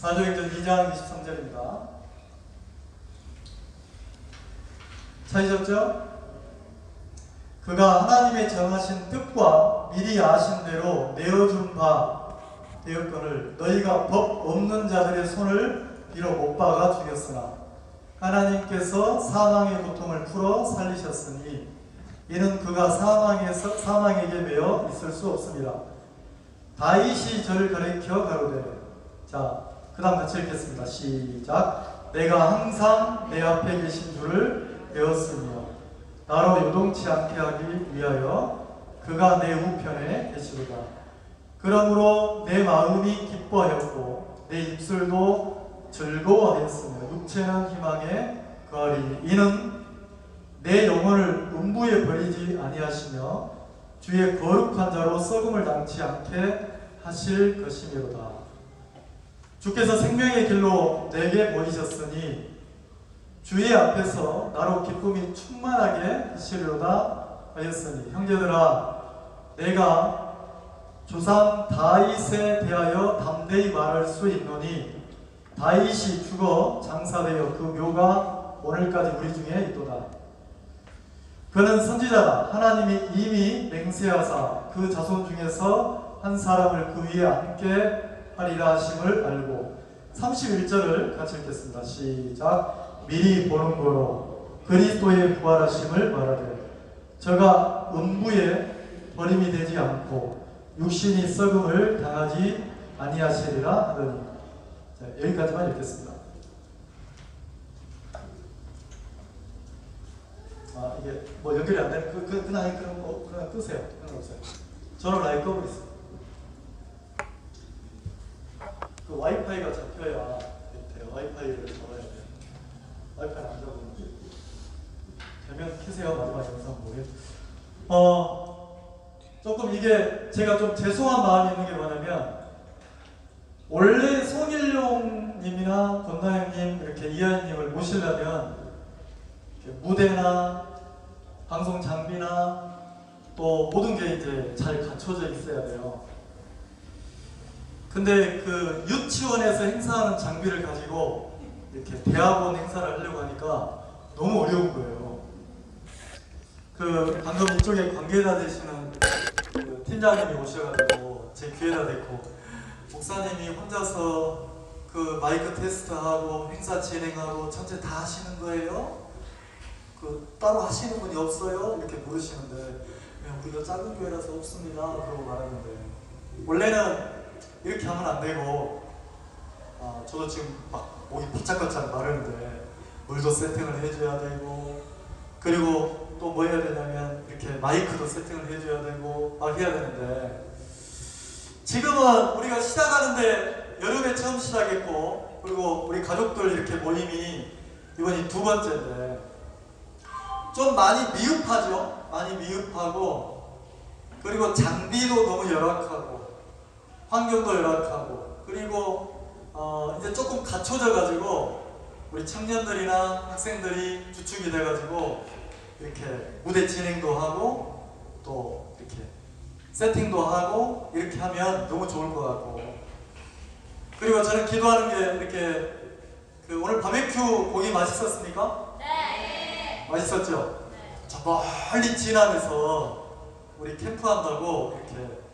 사도행전 2장 23절입니다. 찾으셨죠? 그가 하나님의 정하신 뜻과 미리 아신 대로 내어준 바 되었거늘 너희가 법 없는 자들의 손을 비록 못 박아 죽였으나 하나님께서 사망의 고통을 풀어 살리셨으니 이는 그가 사망에게 매여 있을 수 없습니다. 다윗이 저를 가리켜 가로되, 자, 그 다음 같이 읽겠습니다. 시작. 내가 항상 내 앞에 계신 줄을 배웠으며 나로 요동치 않게 하기 위하여 그가 내 우편에 계시도다. 그러므로 내 마음이 기뻐하였고 내 입술도 즐거워하였으며 육체는 희망에 거하리니 이는 내 영혼을 음부에 버리지 아니하시며 주의 거룩한 자로 썩음을 당치 않게 하실 것이미로다. 주께서 생명의 길로 내게 보이셨으니 주의 앞에서 나로 기쁨이 충만하게 하시리로다 하였으니 형제들아 내가 조상 다윗에 대하여 담대히 말할 수 있노니 다윗이 죽어 장사되어 그 묘가 오늘까지 우리 중에 있도다. 그는 선지자라 하나님이 이미 맹세하사 그 자손 중에서 한 사람을 그 위에 앉게 하리라 하심을 알고 31절을 같이 읽겠습니다. 시작. 미리 보는 거로 그리스도의 부활하심을 말하되 저가 음부에 버림이 되지 않고 육신이 썩음을 당하지 아니하시리라 하더니. 자, 여기까지만 읽겠습니다. 아, 이게 뭐 연결이 안 되는 그냥 끄세요. 상관없어요. 저는 라이 꺼버렸어요. 그 와이파이가 잡혀야 돼요. 와이파이를 잡아야 돼요. 와이파이 안 잡으면 되면 켜세요. 마지막 영상 보게. 조금 이게 제가 좀 죄송한 마음이 있는 게 뭐냐면 원래 송일용님이나 권나영님 이렇게 이하연님을 모시려면 무대나 방송 장비나 또 모든 게 이제 잘 갖춰져 있어야 돼요. 근데 그 유치원에서 행사하는 장비를 가지고 이렇게 대학원 행사를 하려고 하니까 너무 어려운 거예요. 그 방금 이쪽에 관계자 되시는 그 팀장님이 오셔가지고 제 귀에다 대고 목사님이 혼자서 그 마이크 테스트하고 행사 진행하고 전체 다 하시는 거예요? 그 따로 하시는 분이 없어요? 이렇게 물으시는데 우리가 작은 교회라서 없습니다. 그러고 말하는데 원래는 이렇게 하면 안 되고 저도 지금 막 목이 바짝바짝 마르는데 물도 세팅을 해줘야 되고 그리고 또 뭐 해야 되냐면 이렇게 마이크도 세팅을 해줘야 되고 막 해야 되는데 지금은 우리가 시작하는데 여름에 처음 시작했고 그리고 우리 가족들 이렇게 모임이 이번이 두 번째인데 좀 많이 미흡하죠? 많이 미흡하고 그리고 장비도 너무 열악하고 환경도 열악하고 그리고 이제 조금 갖춰져 가지고 우리 청년들이나 학생들이 주축이 돼 가지고 이렇게 무대 진행도 하고 또 이렇게 세팅도 하고 이렇게 하면 너무 좋을 것 같고 그리고 저는 기도하는 게 이렇게 그 오늘 바베큐 고기 맛있었습니까? 네. 맛있었죠? 네. 저 멀리 지나면서 우리 캠프한다고 이렇게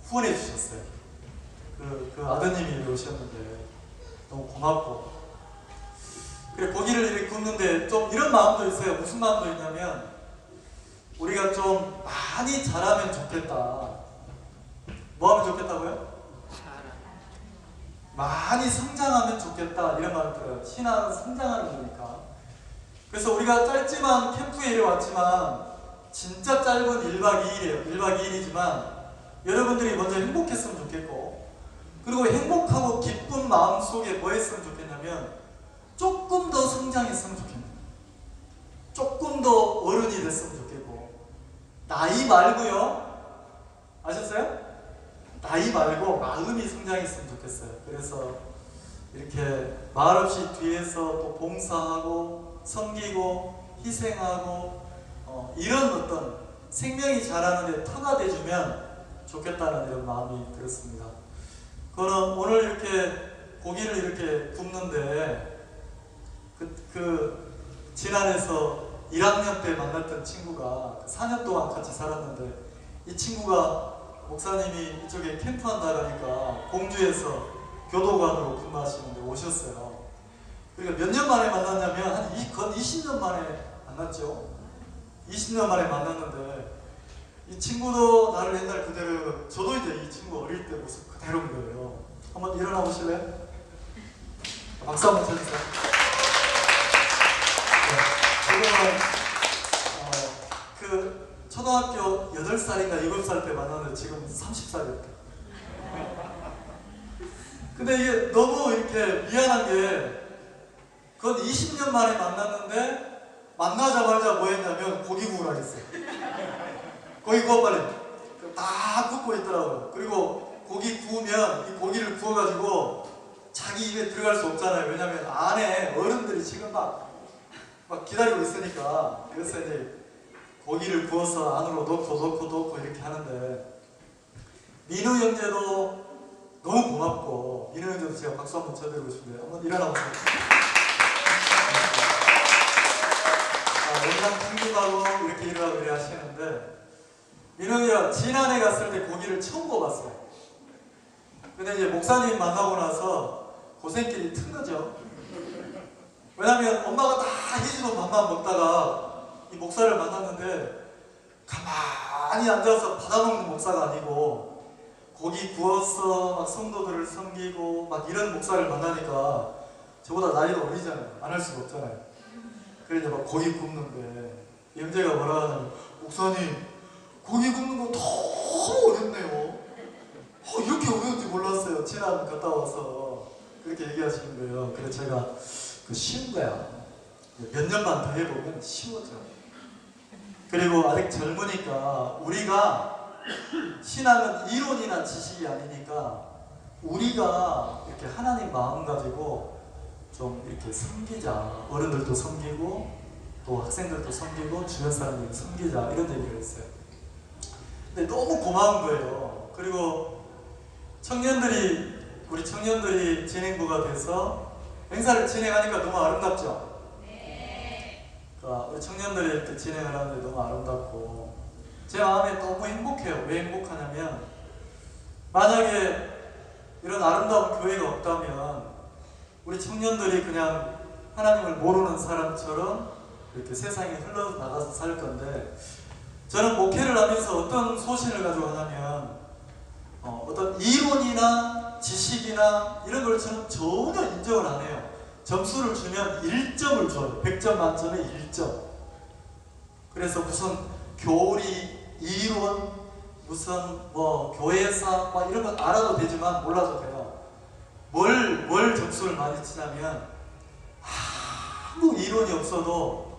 후원해 주셨어요. 그 아드님이 오셨는데 너무 고맙고 그래 고기를 이렇게 굽는데 좀 이런 마음도 있어요. 무슨 마음도 있냐면 우리가 좀 많이 자라면 좋겠다. 뭐 하면 좋겠다고요? 많이 성장하면 좋겠다 이런 마음이 들어요. 신앙은 성장하는 거니까. 그래서 우리가 짧지만 캠프에 이래 왔지만 진짜 짧은 1박 2일이에요. 1박 2일이지만 여러분들이 먼저 행복했으면 좋겠고 그리고 행복하고 기쁜 마음 속에 뭐 했으면 좋겠냐면 조금 더 성장했으면 좋겠네요. 조금 더 어른이 됐으면 좋겠고 나이 말고요. 아셨어요? 나이 말고 마음이 성장했으면 좋겠어요. 그래서 이렇게 말없이 뒤에서 또 봉사하고 섬기고 희생하고 이런 어떤 생명이 자라는 데 터가 돼주면 좋겠다는 이런 마음이 들었습니다. 그거는 오늘 이렇게 고기를 이렇게 굽는데 진안에서 1학년 때 만났던 친구가 4년 동안 같이 살았는데 이 친구가 목사님이 이쪽에 캠프한다 하니까 공주에서 교도관으로 근무하시는데 오셨어요. 그러니까 몇 년 만에 만났냐면 건 20년 만에 만났죠. 20년 만에 만났는데 이 친구도 나를 옛날 그대로, 저도 이제 이 친구 어릴 때 모습 그대로인 거예요. 한번 일어나 보실래요? 박수 한번 쳐주세요. 지금은 초등학교 8살인가 7살 때 만났는데 지금 30살이었대. 근데 이게 너무 이렇게 미안한 게, 그건 20년 만에 만났는데 만나자마자 뭐 했냐면 고기 구우라 했어요. 고기 구워 빨리. 다 굽고 있더라고요. 그리고 고기 구우면 이 고기를 구워가지고 자기 입에 들어갈 수 없잖아요. 왜냐면 안에 어른들이 지금 막 기다리고 있으니까. 그래서 이제 고기를 구워서 안으로 넣고 이렇게 하는데, 민우 형제도 너무 고맙고, 민우 형제도 제가 박수 한번 쳐드리고 싶은데 한번 일어나 보세요. 영상 편집하고 이렇게 일하고 그래 하시는데, 민우 형제가 지난해 갔을 때 고기를 처음 구워봤어요. 근데 이제 목사님 만나고 나서 고생길이 튼 거죠. 왜냐면 엄마가 다 해주던 밥만 먹다가 이 목사를 만났는데 가만히 앉아서 받아먹는 목사가 아니고 고기 구워서 막 성도들을 섬기고 막 이런 목사를 만나니까 저보다 나이가 어리잖아요. 안 할 수가 없잖아요. 그래서 막 고기 굽는데 형제가 뭐라 하냐면, 목사님 고기 굽는 거 너무 어렵네요. 이렇게 어려운지 몰랐어요. 지난 갔다 와서 그렇게 얘기하시는 거예요. 그래서 제가 쉬운 거야. 몇 년만 더 해보면 쉬워져. 그리고 아직 젊으니까, 우리가 신앙은 이론이나 지식이 아니니까 우리가 이렇게 하나님 마음 가지고 좀 이렇게 섬기자. 어른들도 섬기고 또 학생들도 섬기고 주변 사람들도 섬기자, 이런 얘기를 했어요. 근데 너무 고마운 거예요. 그리고 우리 청년들이 진행부가 돼서 행사를 진행하니까 너무 아름답죠? 그러니까 우리 청년들이 이렇게 진행을 하는데 너무 아름답고 제 마음에 너무 행복해요. 왜 행복하냐면, 만약에 이런 아름다운 교회가 없다면 우리 청년들이 그냥 하나님을 모르는 사람처럼 이렇게 세상에 흘러나가서 살 건데, 저는 목회를 하면서 어떤 소신을 가지고 하냐면, 어떤 이론이나 지식이나 이런 걸 저는 전혀 인정을 안 해요. 점수를 주면 1점을 줘요. 100점 만점에 1점. 그래서 무슨 교리, 이론, 무슨 교회사 이런 건 알아도 되지만 몰라도 돼요. 뭘 점수를 많이 치냐면, 아무 이론이 없어도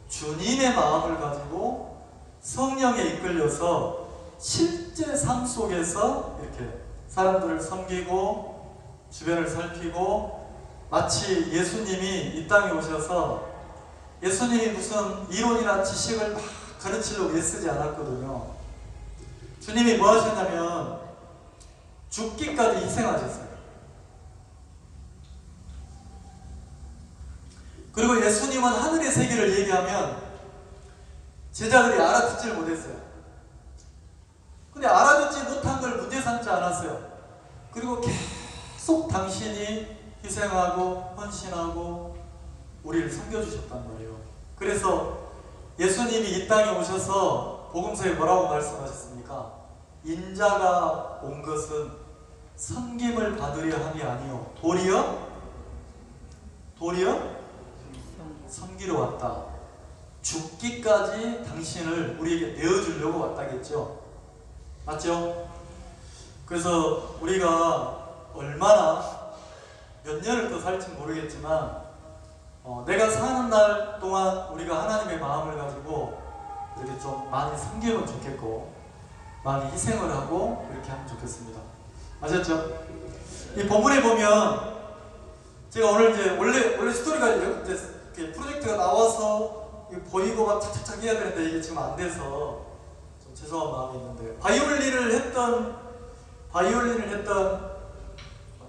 주님의 마음을 가지고 성령에 이끌려서 실제 삶 속에서 이렇게 사람들을 섬기고 주변을 살피고, 마치 예수님이 이 땅에 오셔서 예수님이 무슨 이론이나 지식을 막 가르치려고 애쓰지 않았거든요. 주님이 뭐 하셨냐면 죽기까지 희생하셨어요. 그리고 예수님은 하늘의 세계를 얘기하면 제자들이 알아듣지를 못했어요. 근데 알아듣지 못한 걸 문제 삼지 않았어요. 그리고 계속 당신이 희생하고 헌신하고 우리를 섬겨주셨단 말이에요. 그래서 예수님이 이 땅에 오셔서 복음서에 뭐라고 말씀하셨습니까? 인자가 온 것은 섬김을 받으려 함이 아니요 도리어 섬기러 왔다. 죽기까지 당신을 우리에게 내어주려고 왔다겠죠. 맞죠? 그래서 우리가 얼마나 몇 년을 더 살지 모르겠지만 내가 사는 날 동안 우리가 하나님의 마음을 가지고 이렇게 좀 많이 섬기면 좋겠고 많이 희생을 하고 이렇게 하면 좋겠습니다. 아셨죠? 이 본문에 보면 제가 오늘 이제 원래 스토리가 이렇게 프로젝트가 나와서 보이고 막 착착착 해야 되는데 이게 지금 안 돼서 좀 죄송한 마음이 있는데, 바이올린을 했던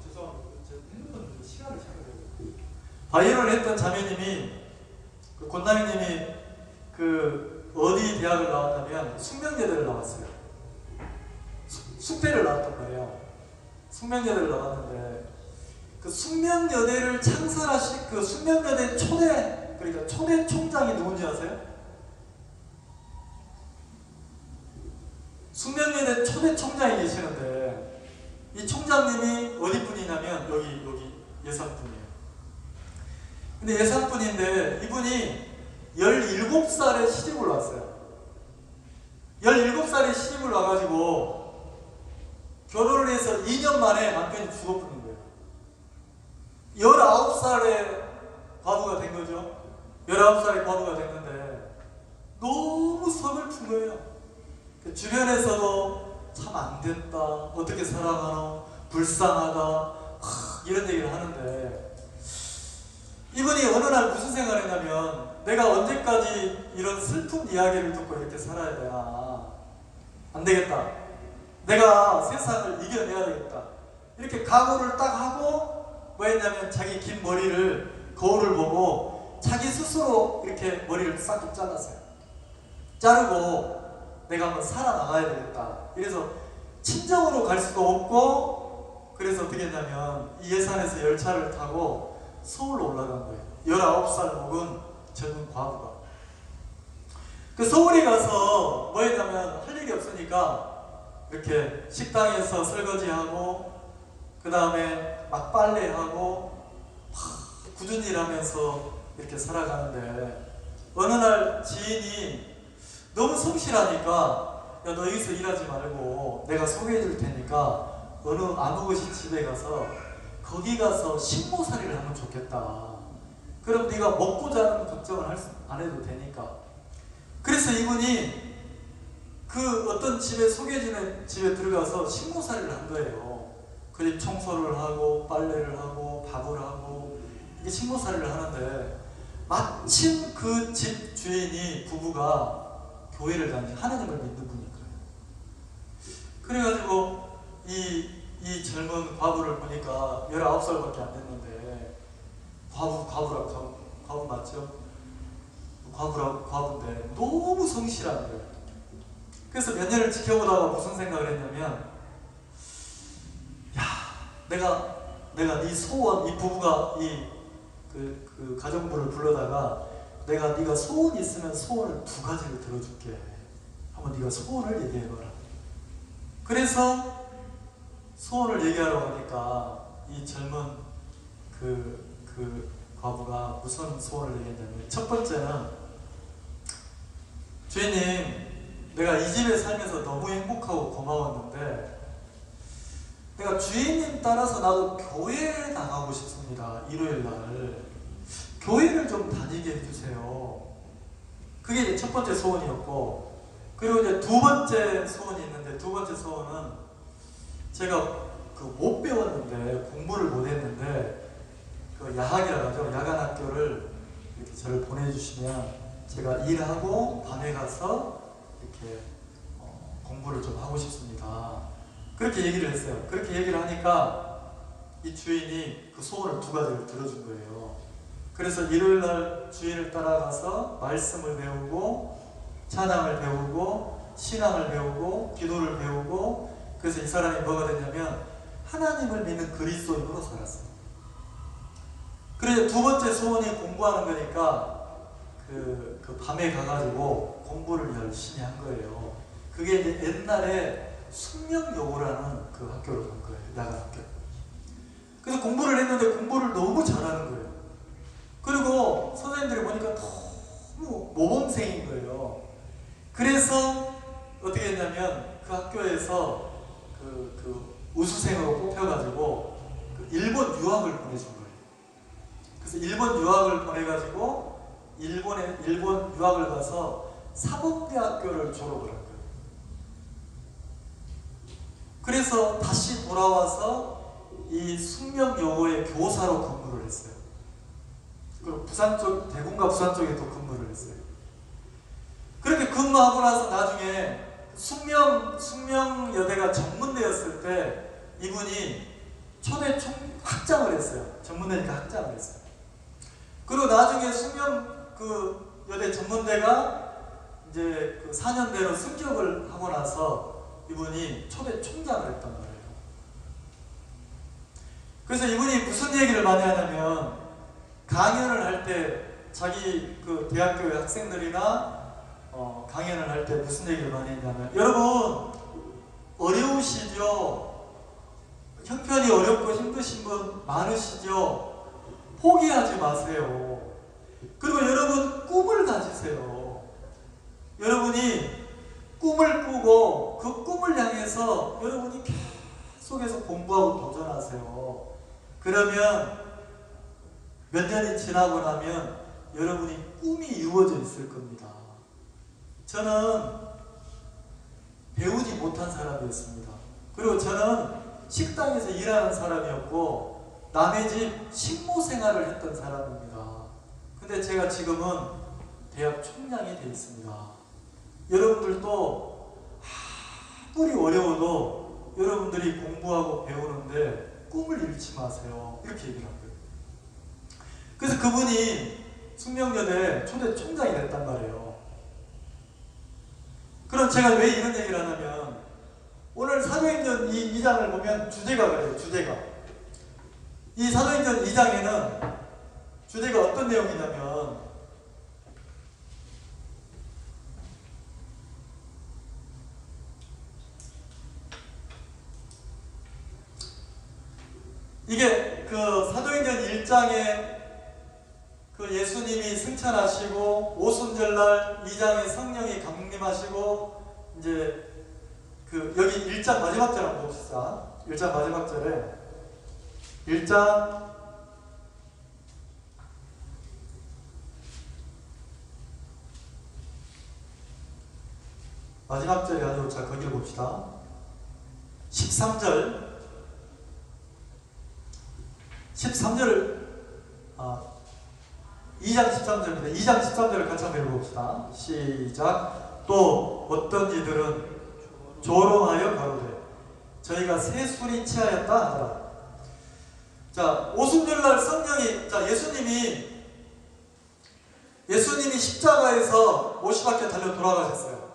죄송합니다. 제가 했는 건데 바이올린을 했던 자매님이 그 권나영님이 그 어디 대학을 나왔냐면 숙명여대를 나왔어요. 숙대를 나왔단 말이에요. 숙명여대를 나왔는데 그 숙명여대를 창설하신 그 숙명여대 초대, 그러니까 초대 총장이 누군지 아세요? 숙명여대 초대 총장이 계시는데 이 총장님이 어디 분이냐면 여기 예산분이에요. 근데 예산분인데 이분이 17살에 시집을 왔어요. 17살에 시집을 와가지고 결혼을 해서 2년 만에 남편이 죽어버린 거예요. 19살에 과부가 된 거죠. 19살에 과부가 됐는데 너무 서글픈 거예요. 주변에서도 참 안 됐다, 어떻게 살아가노, 불쌍하다, 이런 얘기를 하는데 이분이 어느 날 무슨 생각을 했냐면 내가 언제까지 이런 슬픈 이야기를 듣고 이렇게 살아야 되나, 안 되겠다, 내가 세상을 이겨내야 되겠다, 이렇게 각오를 딱 하고 뭐 했냐면 자기 긴 머리를 거울을 보고 자기 스스로 이렇게 머리를 싹둑 잘랐어요. 자르고 내가 한번 살아나가야 되겠다. 그래서 친정으로 갈 수도 없고 그래서 어떻게 했냐면 이 예산에서 열차를 타고 서울로 올라간 거예요. 19살 먹은 젊은 과부가. 그 서울에 가서 뭐 했냐면 할 일이 없으니까 이렇게 식당에서 설거지하고 그 다음에 막 빨래하고 굳은 일 하면서 이렇게 살아가는데 어느 날 지인이 너무 성실하니까 야, 너 여기서 일하지 말고 내가 소개해 줄 테니까 어느 아무것이 집에 가서 거기 가서 식모살이를 하면 좋겠다. 그럼 네가 먹고 자는 걱정을 안 해도 되니까. 그래서 이분이 그 어떤 집에 소개해주는 집에 들어가서 식모살이를 한 거예요. 그 집 청소를 하고 빨래를 하고 밥을 하고 이게 식모살이를 하는데 마침 그 집 주인이 부부가 교회를 다니는 하나님을 믿는 분인 거예요. 그래가지고 이 젊은 과부를 보니까 19살밖에 안 됐는데 과부 맞죠? 과부인데 너무 성실한 거예요. 그래서 몇 년을 지켜보다가 무슨 생각을 했냐면 야, 내가 네 소원, 이 부부가 그 가정부를 불러다가 내가 네가 소원이 있으면 소원을 2가지를 들어줄게. 한번 네가 소원을 얘기해봐라. 그래서 소원을 얘기하러 가니까 이 젊은 그 과부가 무슨 소원을 얘기했냐면 첫 번째는 주인님, 내가 이 집에 살면서 너무 행복하고 고마웠는데 내가 주인님 따라서 나도 교회에 나가고 싶습니다. 일요일날 교회를 좀 다니게 해주세요. 그게 이제 첫 번째 소원이었고, 그리고 이제 2번째 소원이 있는데, 2번째 소원은 제가 못 배웠는데 공부를 못 했는데 그 야학이라고 하죠. 야간 학교를 이렇게 저를 보내주시면 제가 일하고 밤에 가서 이렇게 공부를 좀 하고 싶습니다. 그렇게 얘기를 했어요. 그렇게 얘기를 하니까 이 주인이 그 소원을 2가지를 들어준 거예요. 그래서 일요일날 주인을 따라가서 말씀을 배우고 찬양을 배우고 신앙을 배우고 기도를 배우고, 그래서 이 사람이 뭐가 됐냐면 하나님을 믿는 그리스도인으로 살았어요. 그래서 2번째 소원이 공부하는 거니까 그 밤에 가가지고 공부를 열심히 한 거예요. 그게 이제 옛날에 숙명여고라는 그 학교를 간 거예요. 야간 학교. 그래서 공부를 했는데 공부를 너무 잘하는 거예요. 그리고 선생님들이 보니까 너무 모범생인 거예요. 그래서 어떻게 했냐면 그 학교에서 그 우수생으로 뽑혀가지고 그 일본 유학을 보내준 거예요. 그래서 일본 유학을 보내가지고 일본 유학을 가서 사범대학교를 졸업을 한 거예요. 그래서 다시 돌아와서 이 숙명여고의 교사로 근무를 했어요. 그리고 대구인가 부산 쪽에 또 근무를 했어요. 그렇게 근무하고 나서 나중에 숙명여대가 전문대였을 때 이분이 초대 학장을 했어요. 전문대니까 학장을 했어요. 그리고 나중에 수명 그 여대 전문대가 이제 그 4년대로 승격을 하고 나서 이분이 초대 총장을 했단 말이에요. 그래서 이분이 무슨 얘기를 많이 하냐면, 강연을 할 때 자기 그 대학교 학생들이나 강연을 할 때 무슨 얘기를 많이 했냐면, 여러분 어려우시죠? 형편이 어렵고 힘드신 분 많으시죠? 포기하지 마세요. 그리고 여러분 꿈을 가지세요. 여러분이 꿈을 꾸고 그 꿈을 향해서 여러분이 계속해서 공부하고 도전하세요. 그러면 몇 년이 지나고 나면 여러분이 꿈이 이루어져 있을 겁니다. 저는 배우지 못한 사람이었습니다. 그리고 저는 식당에서 일하는 사람이었고 남의 집 식모 생활을 했던 사람입니다. 근데 제가 지금은 대학 총장이 되어 있습니다. 여러분들도 아무리 어려워도 여러분들이 공부하고 배우는데 꿈을 잃지 마세요. 이렇게 얘기를 한 거예요. 그래서 그분이 숙명여대 초대 총장이 됐단 말이에요. 그럼 제가 왜 이런 얘기를 하냐면, 오늘 사도행전 2장을 보면 주제가 그래요. 주제가. 이 사도행전 2장에는 주제가 어떤 내용이냐면, 이게 그 사도행전 1장에 그 예수님이 승천하시고 오순절날 2장에 성령이 강림하시고, 이제 그 여기 1장 마지막 절 한번 봅시다. 1장 마지막 절에 1장 마지막 절이 아주, 자 거기를 봅시다. 13절 13절을 2장 13절입니다. 2장 13절을 같이 한번 읽어봅시다. 시작. 또 어떤 이들은 조롱하여 가로되 저희가 새 술이 취하였다 하더라. 자, 오순절날 성령이, 자 예수님이 십자가에서 못 박혀 달려 돌아가셨어요.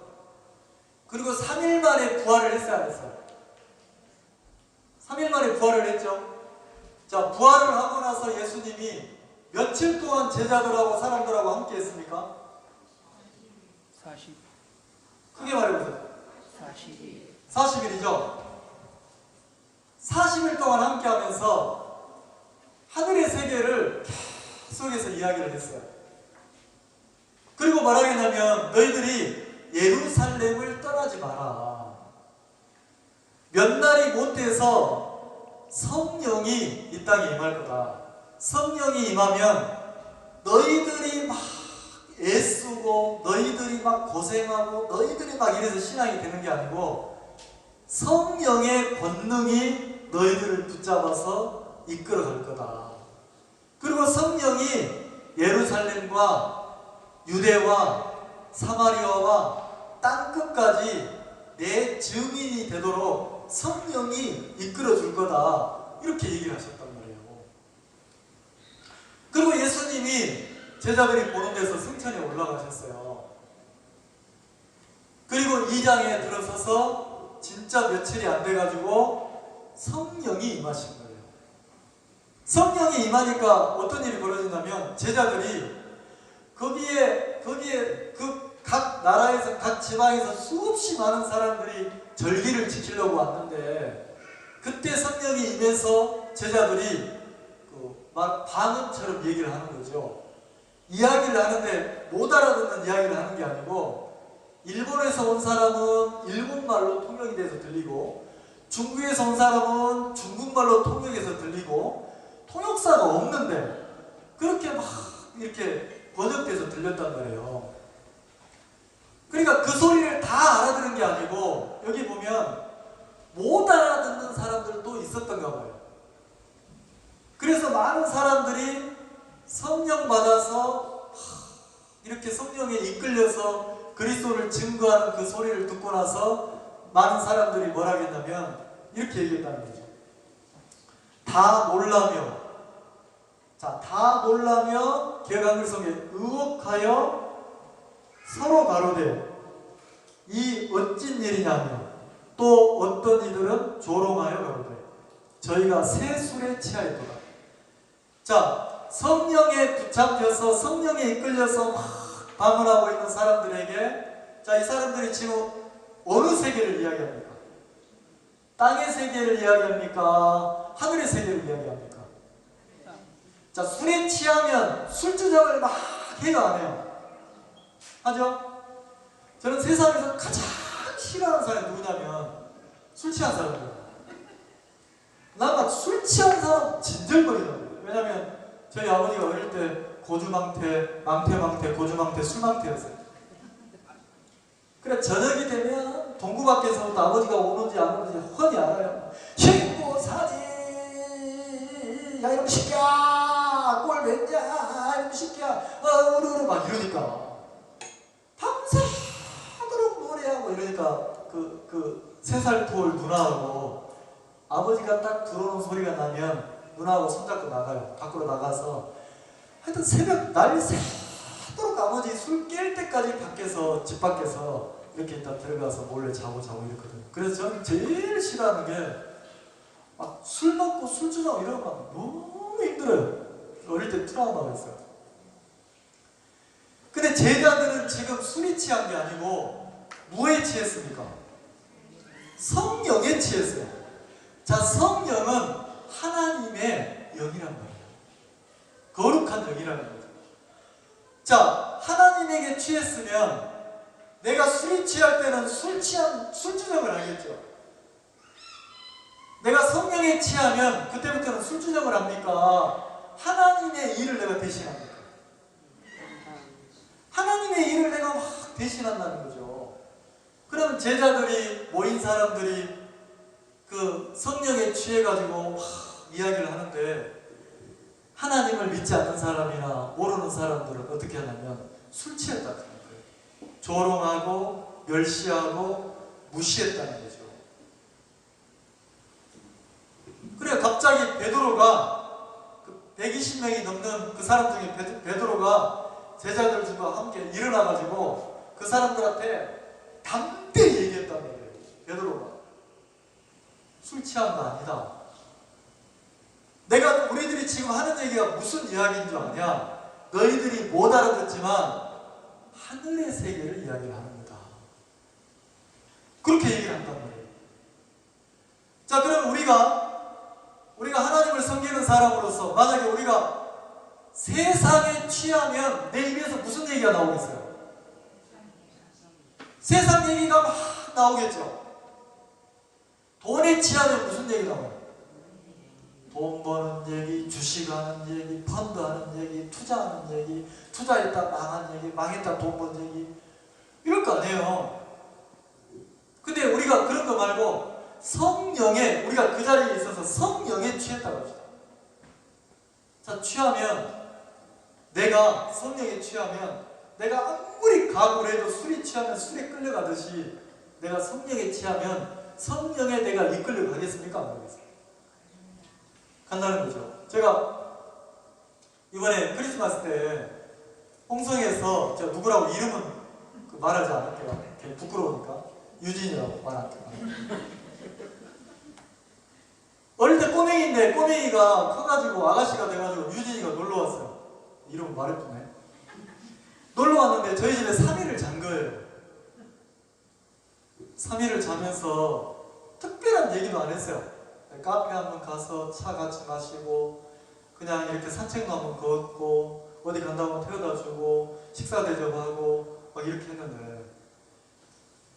그리고 3일 만에 부활을 했어요, 안 했어요? 3일 만에 부활을 했죠. 자, 부활을 하고 나서 예수님이 며칠 동안 제자들하고 사람들하고 함께 했습니까? 40. 크게 말해보세요. 40일. 40일이죠. 40일 동안 함께 하면서 하늘의 세계를 계속해서 이야기를 했어요. 그리고 말하겠냐면, 너희들이 예루살렘을 떠나지 마라. 몇 날이 못해서 성령이 이 땅에 임할 거다. 성령이 임하면 너희들이 막 애쓰고 너희들이 막 고생하고 너희들이 막 이래서 신앙이 되는 게 아니고, 성령의 권능이 너희들을 붙잡아서 이끌어갈 거다. 그리고 성령이 예루살렘과 유대와 사마리아와 땅끝까지 내 증인이 되도록 성령이 이끌어줄 거다. 이렇게 얘기를 하셨단 말이에요. 그리고 예수님이 제자들이 보는 데서 승천에 올라가셨어요. 그리고 2장에 들어서서 진짜 며칠이 안 돼가지고 성령이 임하신 거예요. 성령이 임하니까 어떤 일이 벌어진다면, 제자들이 거기에 그 각 나라에서 각 지방에서 수없이 많은 사람들이 절기를 지키려고 왔는데, 그때 성령이 임해서 제자들이 막 방언처럼 얘기를 하는 거죠. 이야기를 하는데 못 알아듣는 이야기를 하는 게 아니고, 일본에서 온 사람은 일본말로 통역이 돼서 들리고, 중국에서 온 사람은 중국말로 통역해서 들리고, 통역사가 없는데 그렇게 막 이렇게 번역돼서 들렸단 말이에요. 그러니까 그 소리를 다 알아들은 게 아니고, 여기 보면 못 알아듣는 사람들도 있었던가 봐요. 그래서 많은 사람들이 성령 받아서 이렇게 성령에 이끌려서 그리스도를 증거하는 그 소리를 듣고 나서 많은 사람들이 뭐라 하겠냐면 이렇게 얘기했다는 거죠. 다 놀라며 자, 다 놀라며 개강글성에 의혹하여 서로 가로되 이 어찐 일이냐며 또 어떤 이들은 조롱하여 가로되 저희가 새 술에 취하였도다. 자, 성령에 붙잡혀서 성령에 이끌려서 막 방언하고 있는 사람들에게, 자, 이 사람들이 지금 어느 세계를 이야기합니까? 땅의 세계를 이야기합니까? 하늘의 세계를 이야기합니까? 자, 술에 취하면 술주정을 막 해요, 안 해요? 하죠? 저는 세상에서 가장 싫어하는 사람이 누구냐면 술 취한 사람들. 난 술 취한 사람 진절거리거든요. 왜냐면 저희 아버지가 어릴 때 고주망태, 망태망태, 고주망태, 술망태였어요. 그래 저녁이 되면 동구 밖에서부터 아버지가 오는지 안 오는지 훤히 알아요. 신고사지 야 이놈 새끼야 꼴 맺냐 이놈 새끼야 우르르 막 이러니까 밤새도록 노래하고 이러니까 그 3살 터울 누나하고 아버지가 딱 들어오는 소리가 나면 누나하고 손잡고 나가요. 밖으로 나가서 하여튼 새벽 난리 새도록 아버지 술 깰 때까지 밖에서 집 밖에서 이렇게 일단 들어가서 몰래 자고 이랬거든요. 그래서 저는 제일 싫어하는 게 막 술 먹고 술 주자고 이러면 너무 힘들어요. 어릴 때 트라우마가 있어요. 근데 제자들은 지금 술이 취한 게 아니고 뭐에 취했습니까? 성령에 취했어요. 자, 성령은 하나님의 영이란 말이에요. 거룩한 영이라는 거죠. 자, 하나님에게 취했으면 내가 술이 취할 때는 술주정을 하겠죠. 내가 성령에 취하면 그때부터는 술주정을 합니까? 하나님의 일을 내가 대신합니까? 하나님의 일을 내가 막 대신한다는 거죠. 그러면 제자들이 모인 사람들이 그 성령에 취해가지고 막 이야기를 하는데 하나님을 믿지 않는 사람이나 모르는 사람들은 어떻게 하냐면 술 취했다는 거예요. 조롱하고 멸시하고 무시했다는 거죠. 그래 갑자기 베드로가 120명이 넘는 그 사람 중에 베드로가 제자들과 함께 일어나가지고 그 사람들한테 담대히 얘기했단 말이에요. 베드로가 술 취한 거 아니다. 우리들이 지금 하는 얘기가 무슨 이야기인 줄 아냐? 너희들이 못 알아듣지만 하늘의 세계를 이야기를 하는 거다. 그렇게 얘기를 한단 말이에요. 자, 그럼 우리가 하나님을 섬기는 사람으로서 만약에 우리가 세상에 취하면 내 입에서 무슨 얘기가 나오겠어요? 세상 얘기가 막 나오겠죠. 돈에 취하면 무슨 얘기 나와요? 돈 버는 얘기, 주식하는 얘기, 펀드하는 얘기, 투자하는 얘기, 투자했다 망한 얘기, 망했다 돈 번 얘기, 이럴 거 아니에요. 근데 우리가 그런 거 말고 성령에, 우리가 그 자리에 있어서 성령에 취했다고 합시다. 자, 내가 성령에 취하면 내가 아무리 각오를 해도 술이 취하면 술에 끌려가듯이 내가 성령에 취하면 성령에 내가 이끌려 가겠습니까? 안 가겠습니까? 간다는 거죠. 제가 이번에 크리스마스 때 홍성에서 제가 누구라고 이름은 말하지 않을게요. 부끄러우니까. 유진이라고 말할게요. 어릴 때 꼬맹이인데 꼬맹이가 커가지고 아가씨가 돼가지고 유진이가 놀러 왔어요. 이름 말해주네. 놀러 왔는데 저희 집에 3일을 잔 거예요. 3일을 자면서 특별한 얘기도 안 했어요. 카페 한번 가서 차 같이 마시고 그냥 이렇게 산책도 한번 걷고 어디 간다고 태워다 주고 식사 대접하고 막 이렇게 했는데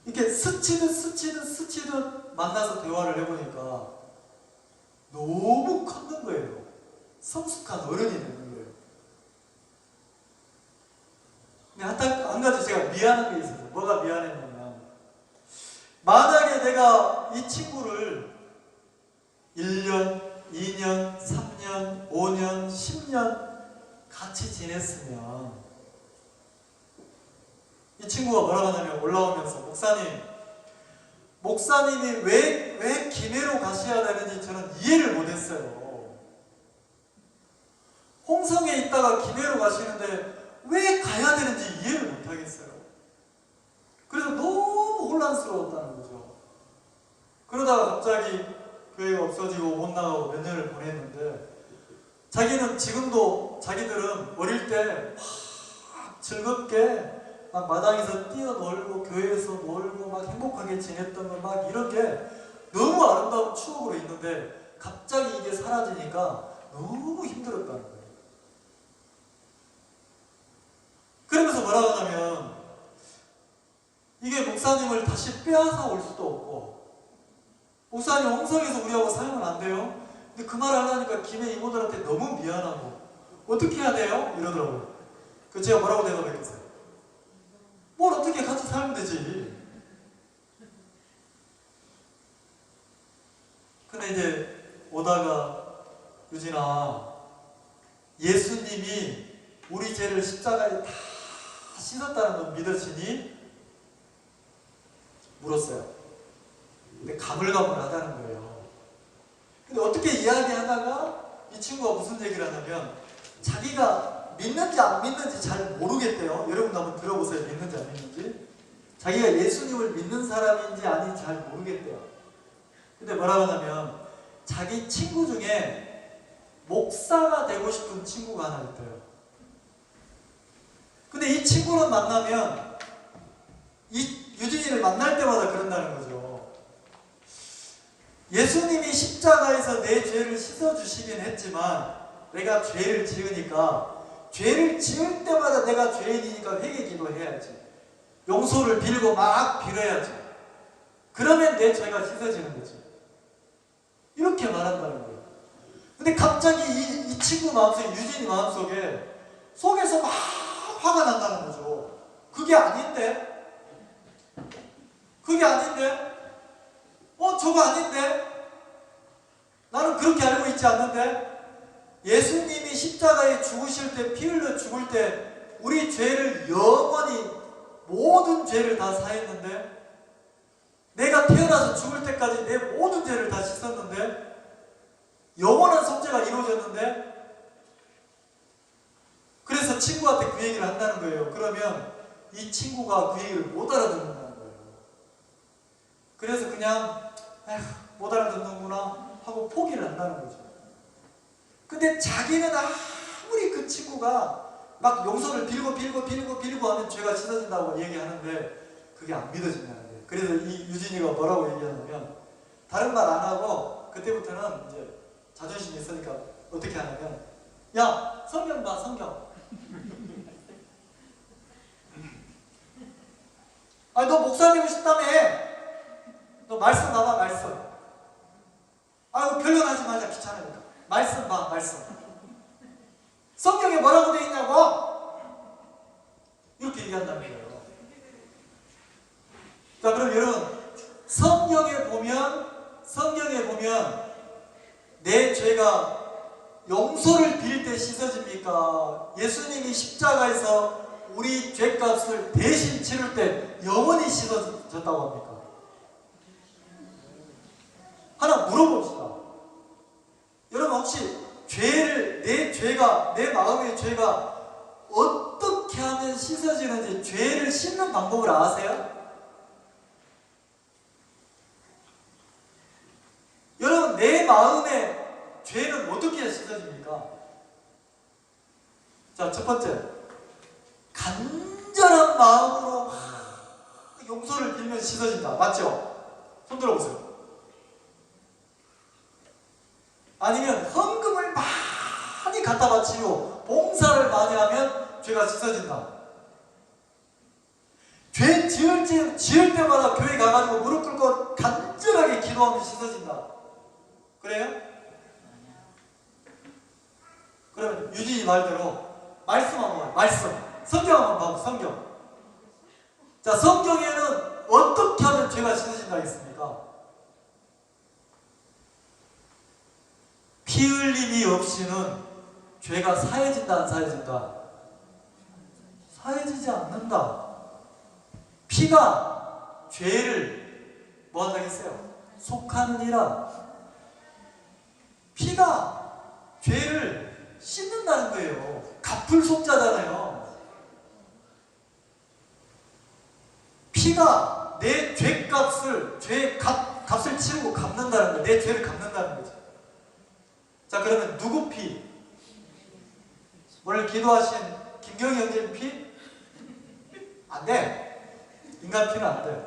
이렇게 스치듯 만나서 대화를 해보니까 너무 컸는 거예요. 성숙한 어른이 되는 거예요. 근데 한 가지 제가 미안한 게 있어요. 뭐가 미안했냐면 만약에 내가 이 친구를 1년, 2년, 3년, 5년, 10년 같이 지냈으면 이 친구가 뭐라고 하냐면 올라오면서 목사님이 왜 김해로 가셔야 되는지 저는 이해를 못했어요. 홍성에 있다가 김해로 가시는데 왜 가야 되는지 이해를 못하겠어요. 그래서 너무 혼란스러웠다는 거죠. 그러다가 갑자기 교회가 없어지고 못 나가고 몇 년을 보냈는데, 자기는 지금도 자기들은 어릴 때 즐겁게 막 마당에서 뛰어놀고 교회에서 놀고 막 행복하게 지냈던 거 막 이런 게 너무 아름다운 추억으로 있는데, 갑자기 이게 사라지니까 너무 힘들었다는 거예요. 그러면서 뭐라고 하냐면, 이게 목사님을 다시 빼앗아 올 수도 없고, 목사님 홍성에서 우리하고 살면 안 돼요. 근데 그 말을 하려니까 김해 이모들한테 너무 미안하고 어떻게 해야 돼요? 이러더라고요. 그 제가 뭐라고 대답했겠어요? 뭘 어떻게 같이 살면 되지. 근데 이제 오다가, 유진아, 예수님이 우리 죄를 십자가에 다 씻었다는 건 믿으시니? 물었어요. 근데 가물가물하다는 거예요. 근데 어떻게 이야기하다가 이 친구가 무슨 얘기를 하냐면, 자기가 믿는지 안 믿는지 잘 모르겠대요. 여러분도 한번 들어보세요. 믿는지 안 믿는지. 자기가 예수님을 믿는 사람인지 아닌지 잘 모르겠대요. 근데 뭐라고 하냐면, 자기 친구 중에 목사가 되고 싶은 친구가 하나 있대요. 근데 이 친구는 만나면 이 유진이를 만날 때마다 그런다는 거죠. 예수님이 십자가에서 내 죄를 씻어주시긴 했지만, 내가 죄를 지으니까 죄를 지을 때마다 내가 죄인이니까 회개 기도해야지, 용서를 빌고 막 빌어야지. 그러면 내 죄가 씻어지는 거지. 이렇게 말한다는 거예요. 근데 갑자기 이 친구 마음속에, 유진이 마음속에 속에서 막 화가 난다는 거죠. 그게 아닌데? 그게 아닌데? 저거 아닌데? 나는 그렇게 알고 있지 않는데? 예수님이 십자가에 죽으실 때, 피 흘려 죽을 때 우리 죄를 영원히, 모든 죄를 다 사했는데, 내가 태어나서 죽을 때까지 내 모든 죄를 다 씻었는데, 영원한 속죄가 이루어졌는데, 그래서 친구한테 그 얘기를 한다는 거예요. 그러면 이 친구가 그 얘기를 못 알아듣는다는 거예요. 그래서 그냥 못 알아듣는구나 하고 포기를 한다는 거죠. 근데 자기는 아무리 그 친구가 막 용서를 빌고 하면 죄가 씻어진다고 얘기하는데 그게 안 믿어진다는 거예요. 그래서 이 유진이가 뭐라고 얘기하냐면, 다른 말 안 하고 그때부터는 이제 자존심이 있으니까 어떻게 하냐면, 야, 성경 봐, 성경. 아니, 너 목사 되고 싶다며. 너 말씀 봐봐, 말씀. 아이고, 변론하지 마자, 귀찮으니까. 말씀 봐, 말씀. 성경에 뭐라고 되어 있냐고? 이렇게 얘기한다는 거예요. 자, 그럼 여러분, 성경에 보면 내 죄가 용서를 빌 때 씻어집니까? 예수님이 십자가에서 우리 죄값을 대신 치를 때 영원히 씻어졌다고 합니까? 하나 물어봅시다. 여러분, 혹시 내 마음의 죄가 어떻게 하면 씻어지는지, 죄를 씻는 방법을 아세요? 여러분, 내 마음의 죄는 어떻게 해야 씻어집니까? 자, 첫 번째, 간절한 마음으로 용서를 빌면 씻어진다. 맞죠? 손 들어보세요. 아니면 헌금을 많이 갖다 바치고 봉사를 많이 하면 죄가 씻어진다. 죄 지을 때마다 교회 가가지고 무릎 꿇고 간절하게 기도하면 씻어진다. 그래요? 그러면 유진이 말대로 말씀 한번 봐요. 말씀. 성경 한번 봐요. 성경. 자, 성경에는 어떻게 하면 죄가 씻어진다 했습니까? 피 흘림이 없이는 죄가 사해진다, 안 사해진다? 사해지지 않는다. 피가 죄를 뭐 한다고 했어요? 속하느니라. 피가 죄를 씻는다는 거예요. 갚을 속자잖아요. 피가 내 죄값을 값을 치르고 갚는다는 거예요. 내 죄를 갚는다는 거죠. 자, 그러면 누구 피? 오늘 기도하신 김경희 형제 피? 안 돼. 인간 피는 안 돼.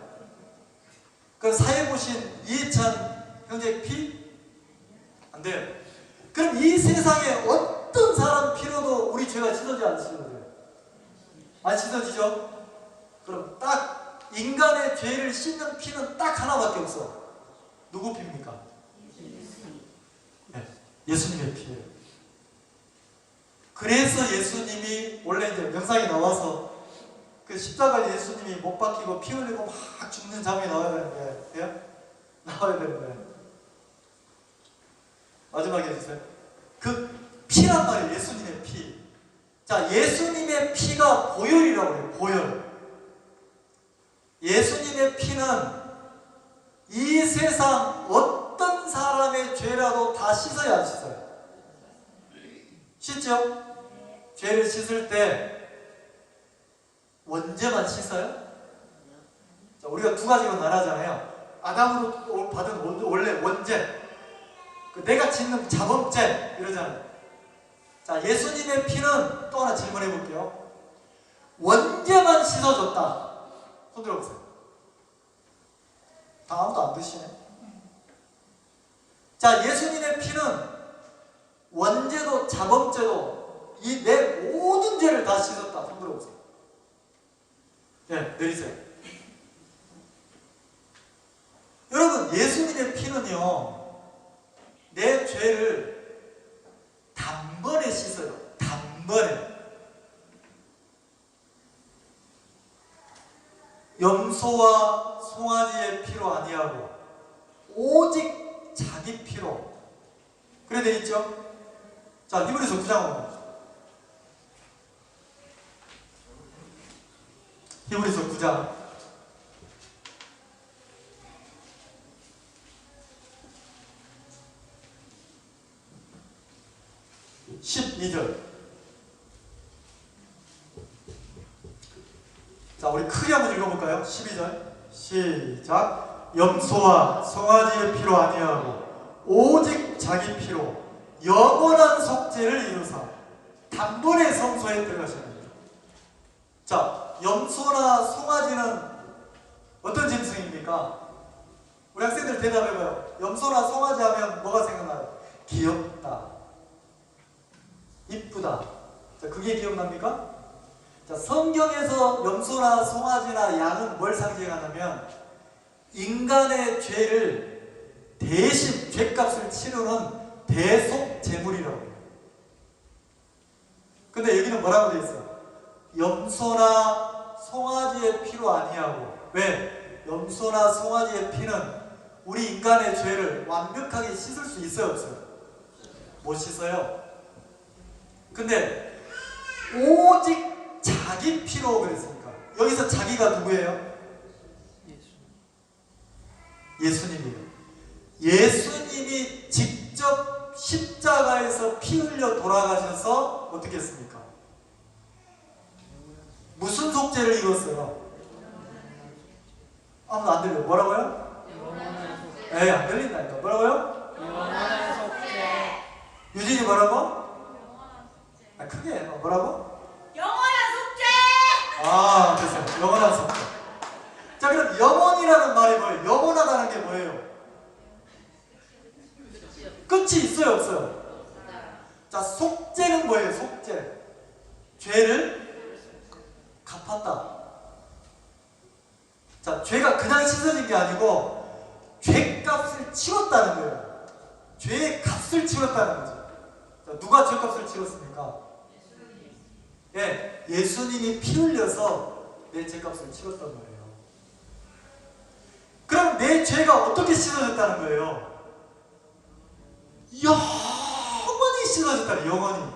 그 사회 보신 이해찬 형제 피? 안 돼요. 그럼 이 세상에 어떤 사람 피로도 우리 죄가 씻어지지 않으시거든요. 안 씻어지죠? 그럼 딱 인간의 죄를 씻는 피는 딱 하나밖에 없어. 누구 피입니까? 네, 예수님의 피예요. 그래서 예수님이 원래 이제 명상이 나와서 그 십자가에 예수님이 못 박히고 피 흘리고 막 죽는 장면이 나와야 되는데, 예? 나와야 되는데 마지막에 해주세요. 그 피란 말이에요. 예수님의 피. 자, 예수님의 피가 보혈이라고 해요. 보혈. 예수님의 피는 이 세상 어떤 사람의 죄라도 다 씻어야 안 씻어요? 씻죠? 죄를 씻을 때 원죄만 씻어요? 자, 우리가 두 가지로 나눠잖아요. 아담으로 받은 원래 원죄, 그 내가 짓는 자범죄 이러잖아요. 자, 예수님의 피는 또 하나 질문해 볼게요. 원죄만 씻어줬다. 손 들어보세요. 다 아무도 안 드시네. 자, 예수님의 피는 원죄도 자범죄도 이 내 모든 죄를 다 씻었다. 손 들어보세요. 네, 내리세요. 여러분, 예수님의 피는요, 내 죄를 단번에 씻어요. 단번에. 염소와 송아지의 피로 아니하고 오직 자기 피로. 그래 돼 있죠? 자, 히브리서 9장 보면 히브리서 9장 12절. 자, 우리 크게 한번 읽어볼까요? 12절 시작. 염소와 송아지의 피로 아니하고 오직 자기 피로 영원한 속죄를 이루사 단번에 성소에 들어가셨느니라. 자, 염소나 송아지는 어떤 짐승입니까? 우리 학생들 대답해봐요. 염소나 송아지 하면 뭐가 생각나요? 귀엽다, 이쁘다. 자, 그게 기억납니까? 자, 성경에서 염소나 송아지나 양은 뭘 상징하냐면 인간의 죄를 대신 죄값을 치르는 대속 제물이라고 해요. 근데 여기는 뭐라고 되어 있어요? 염소나 송아지의 피로 아니하고. 왜? 염소나 송아지의 피는 우리 인간의 죄를 완벽하게 씻을 수 있어요, 없어요? 못 씻어요. 근데 오직 자기 피로 그랬으니까 여기서 자기가 누구예요? 예수님이에요. 예수님이 직접 십자가에서 피 흘려 돌아가셔서 어떻게 했습니까? 무슨 속죄를 이뤘어요? 아무도 안 들려요. 뭐라고요? 에이, 안 들린다니까. 뭐라고요? 영원한 속죄. 유진이 뭐라고? 아, 크게 해. 뭐라고? 영원한 속죄! 아, 됐어요. 영원한 속죄. 자, 그럼 영원이라는 말이 뭐예요? 영원하다는 게 뭐예요? 끝이 있어요, 없어요? 자, 속죄는 뭐예요? 속죄. 죄를 갚았다. 자, 죄가 그냥 씻어진 게 아니고 죄값을 치렀다는 거예요. 죄의 값을 치렀다는 거죠. 자, 누가 죄값을 치렀습니까? 예, 예수님이 피 흘려서 내 죄값을 치렀단 말이에요. 그럼 내 죄가 어떻게 씻어졌다는 거예요? 영원히 씻어졌다는, 영원히.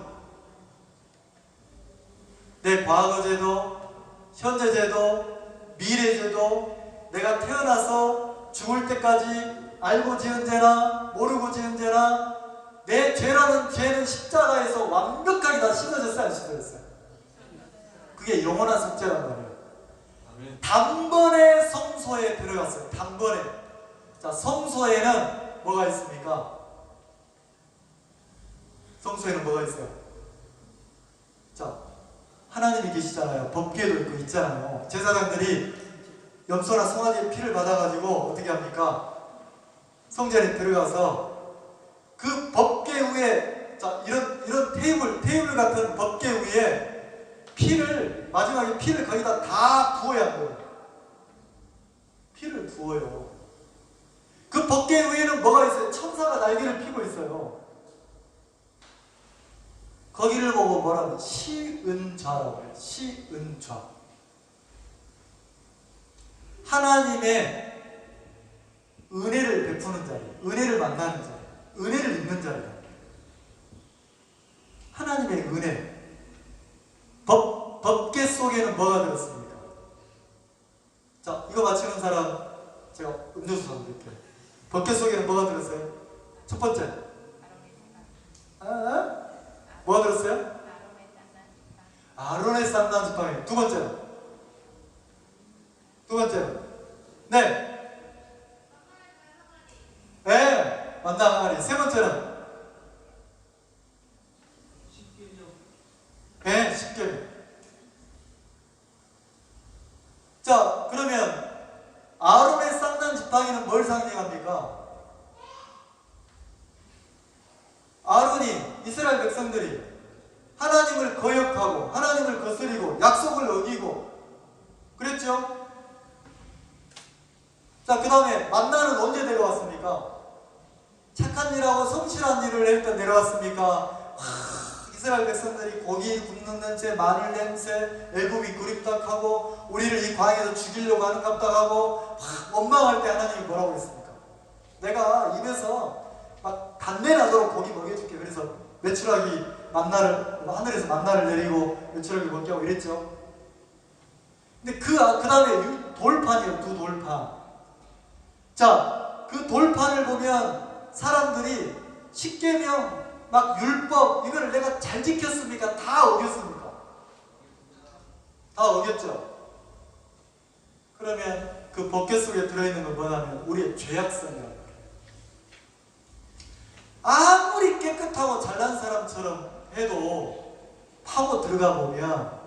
내 과거 죄도, 현재 죄도, 미래 죄도, 내가 태어나서 죽을 때까지 알고 지은 죄나 모르고 지은 죄나 내 죄라는 죄는 십자가에서 완벽하게 다 씻어졌어요, 안 씻어졌어요? 그게 영원한 속죄란 말이에요. 단번에 성소에 들어갔어요. 단번에. 자, 성소에는 뭐가 있습니까? 성소에는 뭐가 있어요? 자, 하나님이 계시잖아요. 법궤도 있고 있잖아요. 제사장들이 염소나 송아지의 피를 받아가지고 어떻게 합니까? 성전에 들어가서 그 법궤 위에, 자, 이런 테이블 같은 법궤 위에 피를, 마지막에 피를 거기다 다 부어야 합니다. 피를 부어요. 그 법궤 위에는 뭐가 있어요? 천사가 날개를 피고 있어요. 거기를 보고 뭐라고? 시은좌라고 해요. 시은좌. 하나님의 은혜를 베푸는 자리, 은혜를 만나는 자리, 은혜를 입는 자리다. 하나님의 은혜. 법궤 속에는 뭐가 들었습니까? 자, 이거 맞히는 사람 제가 음료수 사드릴게요. 법궤 속에는 뭐가 들었어요? 첫 번째. 뭐가 들었어요? 아론의 쌍난 지팡이. 두 번째는? 네. 네, 만나 항아리. 세 번째는? 네, 십계명. 자, 그러면 아론의 쌍난 지팡이는 뭘 상징합니까? 아론이, 이스라엘 백성들이 하나님을 거역하고 하나님을 거스리고 약속을 어기고 그랬죠? 자, 그 다음에 만나는 언제 내려왔습니까? 착한 일하고 성실한 일을 할 때 내려왔습니까? 이스라엘 백성들이 고기 굽는 냄새, 마늘 냄새, 애굽이 그립다 하고 우리를 이 광야에서 죽이려고 하는 갑다 하고 원망할 때 하나님이 뭐라고 했습니까? 내가 입에서 막 단내 나도록 고기 먹여줄게. 그래서 메추라기 만나를, 하늘에서 만나를 내리고 메추라기 먹게 하고 이랬죠. 근데 그 다음에 돌판이에요. 두 돌판. 자, 그 돌판을 보면 사람들이 십계명, 막 율법, 이거를 내가 잘 지켰습니까? 다 어겼습니까? 다 어겼죠? 그러면 그 법궤 속에 들어있는 건 뭐냐면 우리의 죄악성이라는 거예요. 아무리 깨끗하고 잘난 사람처럼 해도 파고 들어가 보면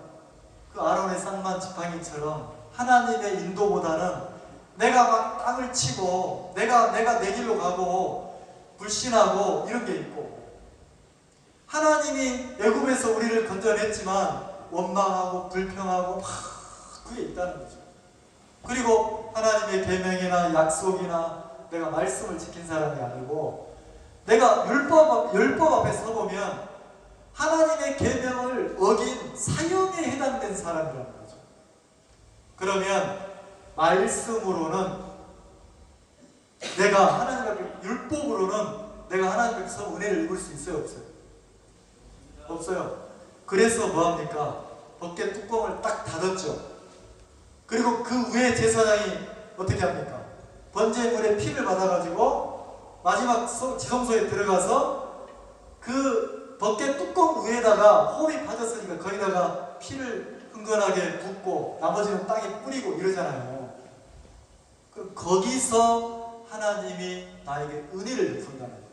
그 아론의 쌍난 지팡이처럼 하나님의 인도보다는 내가 막 땅을 치고 내가 내 길로 가고 불신하고 이런 게 있고, 하나님이 애굽에서 우리를 건져냈지만 원망하고 불평하고 그게 있다는 거죠. 그리고 하나님의 계명이나 약속이나 내가 말씀을 지킨 사람이 아니고 내가 율법 앞에 서보면 하나님의 계명을 어긴 사형에 해당된 사람이라는 거죠. 그러면 말씀으로는 내가 하나님 앞에, 율법으로는 내가 하나님 앞에서 은혜를 입을 수 있어요, 없어요? 없어요. 그래서 뭐합니까? 법궤 뚜껑을 딱 닫았죠. 그리고 그 위에 제사장이 어떻게 합니까? 번제물의 피를 받아가지고 마지막 지성소에 들어가서 그 법궤 뚜껑 위에다가 홈이 빠졌으니까 거기다가 피를 흥건하게 붓고 나머지는 땅에 뿌리고 이러잖아요. 그럼 거기서 하나님이 나에게 은혜를 베푼다는 거예요.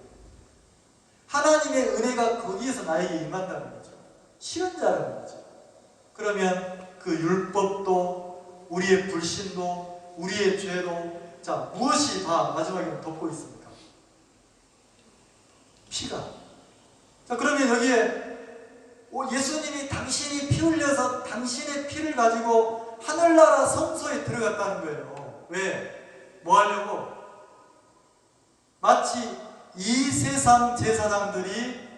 하나님의 은혜가 거기에서 나에게 임한다는 거죠. 쉬운 자라는 거죠. 그러면 그 율법도 우리의 불신도 우리의 죄도, 자, 무엇이 다 마지막에는 덮고 있습니까? 피가. 자, 그러면 여기에 예수님이 당신이 피 흘려서 당신의 피를 가지고 하늘나라 성소에 들어갔다는 거예요. 왜? 뭐 하려고? 마치 이 세상 제사장들이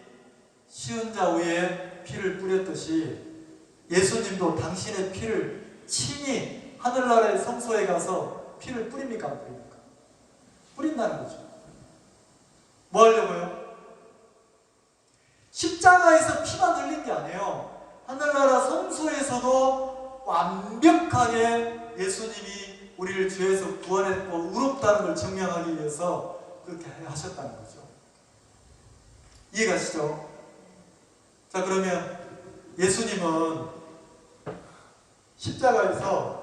쉬운 자 위에 피를 뿌렸듯이 예수님도 당신의 피를 친히 하늘나라의 성소에 가서 피를 뿌립니까? 안 뿌립니까? 뿌린다는 거죠. 뭐 하려고요? 십자가에서 피만 흘린 게 아니에요. 하늘나라 성소에서도 완벽하게 예수님이 우리를 죄에서 구원했고 의롭다는 걸 증명하기 위해서 그렇게 하셨다는 거죠. 이해가시죠? 자, 그러면 예수님은 십자가에서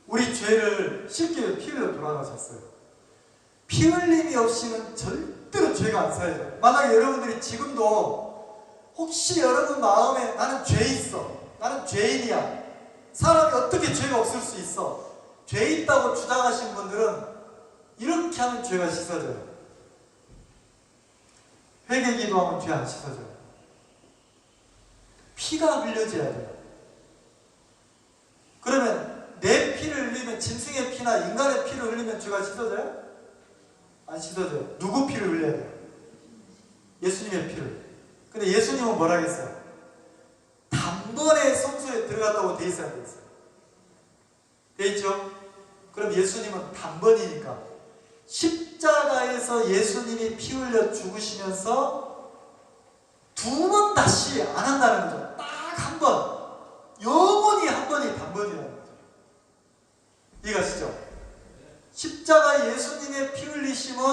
우리 죄를 쉽게 피 흘려 돌아가셨어요. 피 흘림이 없이는 절대로 죄가 안 사해져요. 만약에 여러분들이 지금도 혹시 여러분 마음에 나는 죄 있어, 나는 죄인이야, 사람이 어떻게 죄가 없을 수 있어, 죄 있다고 주장하신 분들은 이렇게 하면 죄가 씻어져요. 회개 기도하면 죄 안 씻어져요. 피가 흘려져야 돼요. 그러면 내 피를 흘리면, 짐승의 피나 인간의 피를 흘리면 죄가 씻어져요? 안 씻어져요. 누구 피를 흘려야 돼요? 예수님의 피를. 근데 예수님은 뭐라 했어요? 단번에 성소에 들어갔다고 돼 있어야 돼 있어요. 돼 있죠? 그럼 예수님은 단번이니까 십자가에서 예수님이 피 흘려 죽으시면서 두 번 다시 안 한다는 거죠. 딱 한 번. 영원히 한 번이 단번이라는 거죠. 이해가시죠? 십자가에 예수님의 피 흘리심은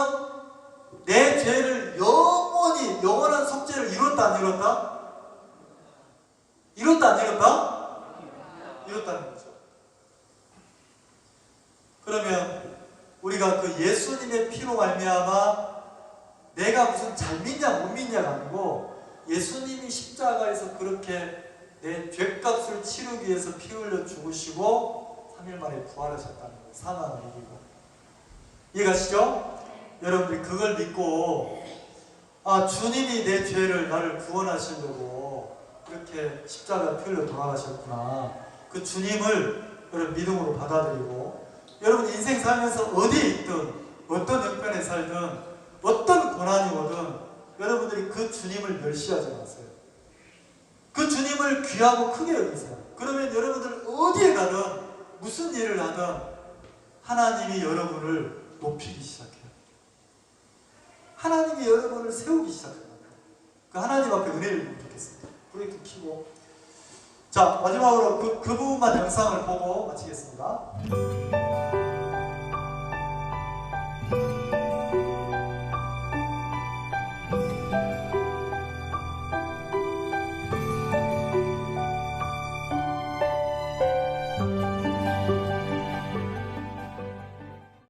내 죄를 영원히, 영원한 속죄를 이뤘다 안 이뤘다? 이뤘다 안 이뤘다? 이뤘다는 거죠. 그러면 우리가 그 예수님의 피로 말미암아 내가 무슨 잘 믿냐 못 믿냐가 아니고 예수님이 십자가에서 그렇게 내 죄값을 치르기 위해서 피 흘려 죽으시고 3일 만에 부활하셨다는 거예요. 사망을 이기고. 이해가시죠? 여러분들이 그걸 믿고 주님이 내 죄를 나를 구원하시려고 그렇게 십자가에 피 흘려 돌아가셨구나. 그 주님을 여러분 믿음으로 받아들이고, 여러분 인생 살면서 어디에 있든 어떤 형편에 살든 어떤 고난이 오든 여러분들이 그 주님을 멸시하지 마세요. 그 주님을 귀하고 크게 여기세요. 그러면 여러분들 어디에 가든 무슨 일을 하든 하나님이 여러분을 높이기 시작해요. 하나님이 여러분을 세우기 시작합니다. 그 하나님 앞에 은혜를 부탁했습니다. 프로젝트 키고. 자, 마지막으로 그 부분만 영상을 보고 마치겠습니다.